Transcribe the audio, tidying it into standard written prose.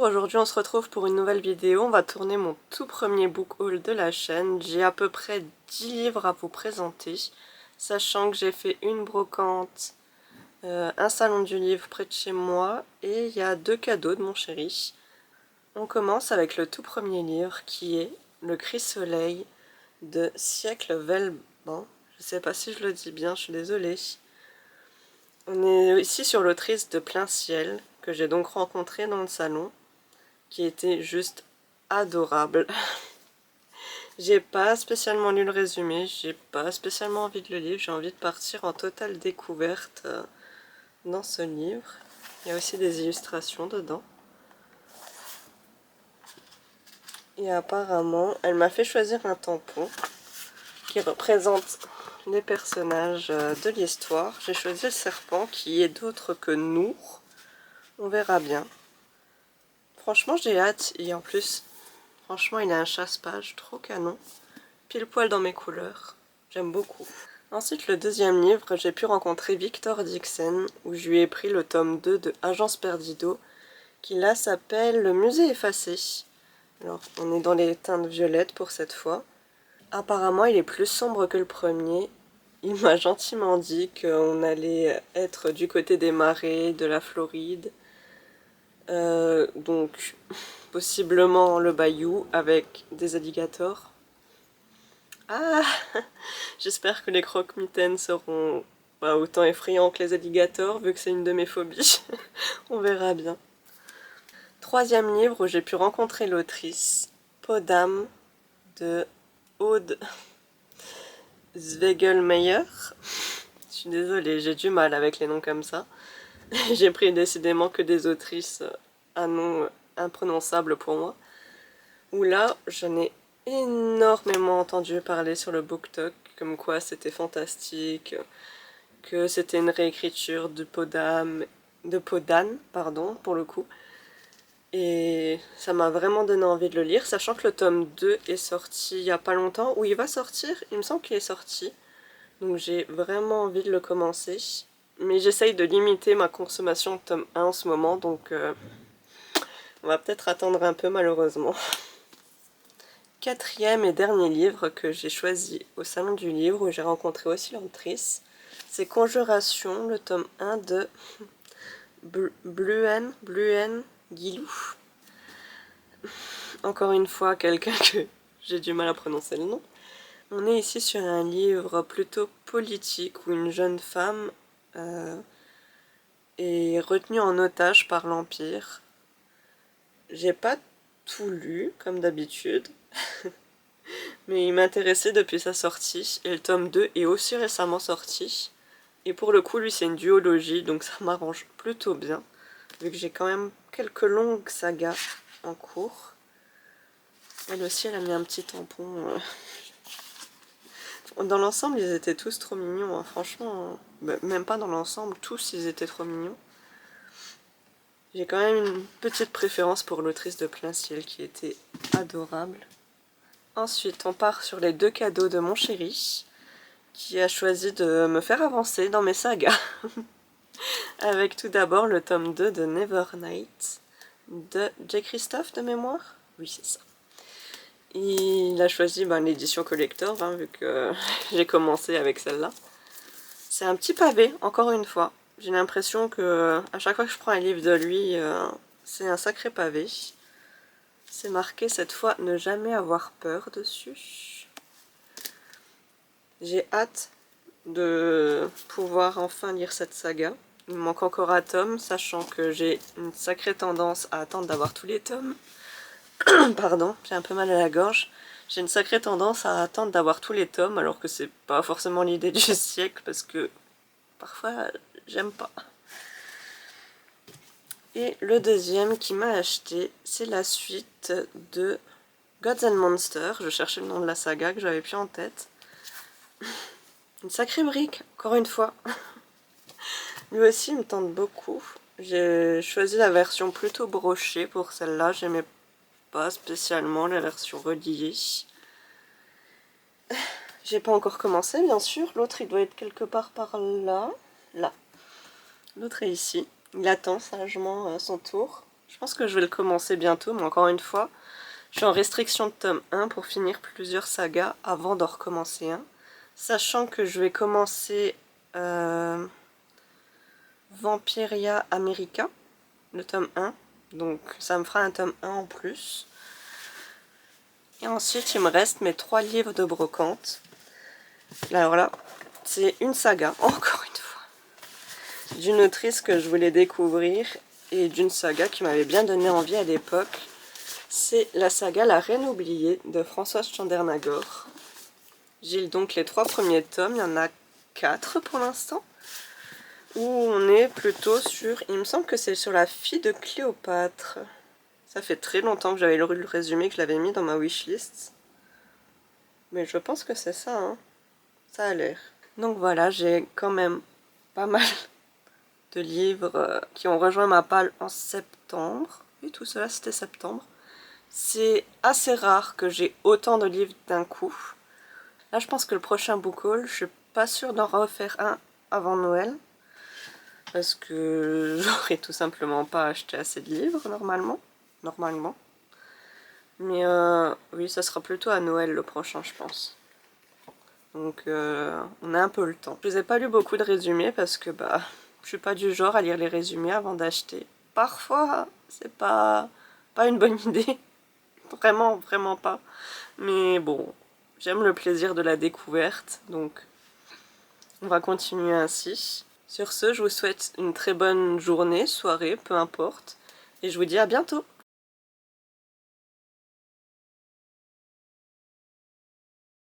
aujourd'hui on se retrouve pour une nouvelle vidéo. On va tourner mon tout premier book haul de la chaîne. J'ai à peu près 10 livres à vous présenter, sachant que j'ai fait une brocante, un salon du livre près de chez moi et il y a 2 cadeaux de mon chéri. On commence avec le tout premier livre qui est Le Cri-Soleil de Siècle Velban. Je sais pas si je le dis bien, je suis désolée. On est ici sur l'autrice de Plein Ciel, que j'ai donc rencontrée dans le salon, qui était juste adorable. J'ai pas spécialement lu le résumé, j'ai pas spécialement envie de le lire, j'ai envie de partir en totale découverte dans ce livre. Il y a aussi des illustrations dedans. Et apparemment, elle m'a fait choisir un tampon qui représente les personnages de l'histoire. J'ai choisi le serpent qui est d'autre que Nour. On verra bien. Franchement, j'ai hâte. Et en plus, franchement, il a un chasse-page trop canon. Pile poil dans mes couleurs. J'aime beaucoup. Ensuite, le deuxième livre, j'ai pu rencontrer Victor Dixon, où je lui ai pris le tome 2 de Agence Perdido, qui là s'appelle Le Musée Effacé. Alors, on est dans les teintes violettes pour cette fois. Apparemment, il est plus sombre que le premier. Il m'a gentiment dit qu'on allait être du côté des marais, de la Floride. Donc, possiblement le bayou avec des alligators. Ah, j'espère que les croque-mitaines seront autant effrayants que les alligators, vu que c'est une de mes phobies. On verra bien. Troisième livre où j'ai pu rencontrer l'autrice, Peau d'âme de Aude Zwegelmeyer. Je suis désolée, j'ai du mal avec les noms comme ça. J'ai pris décidément que des autrices à nom imprononçable pour moi. Où là, j'en ai énormément entendu parler sur le BookTok, comme quoi c'était fantastique, que c'était une réécriture de Peau d'âne, pardon, pour le coup. Et ça m'a vraiment donné envie de le lire, sachant que le tome 2 est sorti il n'y a pas longtemps, ou il va sortir, il me semble qu'il est sorti. Donc j'ai vraiment envie de le commencer. Mais j'essaye de limiter ma consommation de tome 1 en ce moment, donc on va peut-être attendre un peu malheureusement. Quatrième et dernier livre que j'ai choisi au salon du livre, où j'ai rencontré aussi l'autrice, c'est Conjuration, le tome 1 de Bluen Guilou. Encore une fois, quelqu'un que j'ai du mal à prononcer le nom. On est ici sur un livre plutôt politique où une jeune femme est retenue en otage par l'Empire. J'ai pas tout lu, comme d'habitude, mais il m'intéressait depuis sa sortie, et le tome 2 est aussi récemment sorti. Et pour le coup, lui, c'est une duologie, donc ça m'arrange plutôt bien, vu que j'ai quand même quelques longues sagas en cours. Elle aussi, elle a mis un petit tampon. Dans l'ensemble, ils étaient tous trop mignons, hein. Franchement, même pas dans l'ensemble, tous ils étaient trop mignons. J'ai quand même une petite préférence pour l'autrice de Plein Ciel qui était adorable. Ensuite, on part sur les 2 cadeaux de mon chéri, qui a choisi de me faire avancer dans mes sagas. Avec tout d'abord le tome 2 de Nevernight de J. Christophe de mémoire. Oui, c'est ça. Il a choisi l'édition collector, hein, vu que j'ai commencé avec celle-là. C'est un petit pavé, encore une fois. J'ai l'impression que à chaque fois que je prends un livre de lui, c'est un sacré pavé. C'est marqué cette fois « Ne jamais avoir peur » dessus. J'ai hâte de pouvoir enfin lire cette saga. Il me manque encore un tome, sachant que j'ai une sacrée tendance à attendre d'avoir tous les tomes. Pardon, j'ai un peu mal à la gorge. J'ai une sacrée tendance à attendre d'avoir tous les tomes, alors que c'est pas forcément l'idée du siècle, parce que parfois j'aime pas. Et le deuxième qui m'a acheté, c'est la suite de Gods and Monsters. Je cherchais le nom de la saga que j'avais plus en tête. Une sacrée brique, encore une fois. Lui aussi il me tente beaucoup. J'ai choisi la version plutôt brochée pour celle-là, j'aimais pas spécialement la version reliée. J'ai pas encore commencé bien sûr, l'autre il doit être quelque part par là. Là. L'autre est ici. Il attend sagement son tour. Je pense que je vais le commencer bientôt, mais encore une fois, je suis en restriction de tome 1 pour finir plusieurs sagas avant d'en recommencer un. Sachant que je vais commencer Vampiria America, le tome 1. Donc ça me fera un tome 1 en plus. Et ensuite il me reste mes 3 livres de brocante. Alors là, c'est une saga, encore une fois, d'une autrice que je voulais découvrir et d'une saga qui m'avait bien donné envie à l'époque. C'est la saga La Reine oubliée de Françoise Chandernagor. J'ai donc les 3 premiers tomes, il y en a 4 pour l'instant. Où on est plutôt sur, il me semble que c'est sur la fille de Cléopâtre. Ça fait très longtemps que j'avais lu le résumé, que je l'avais mis dans ma wishlist. Mais je pense que c'est ça, hein. Ça a l'air. Donc voilà, j'ai quand même pas mal de livres qui ont rejoint ma palle en septembre. Et tout cela, c'était septembre. C'est assez rare que j'ai autant de livres d'un coup. Là, je pense que le prochain book haul, je suis pas sûre d'en refaire un avant Noël. Parce que j'aurais tout simplement pas acheté assez de livres, normalement. Mais oui, ça sera plutôt à Noël le prochain, je pense. Donc on a un peu le temps. Je vous ai pas lu beaucoup de résumés parce que bah je suis pas du genre à lire les résumés avant d'acheter. Parfois, c'est pas une bonne idée. Vraiment, vraiment pas. Mais bon, j'aime le plaisir de la découverte, donc on va continuer ainsi. Sur ce, je vous souhaite une très bonne journée, soirée, peu importe. Et je vous dis à bientôt!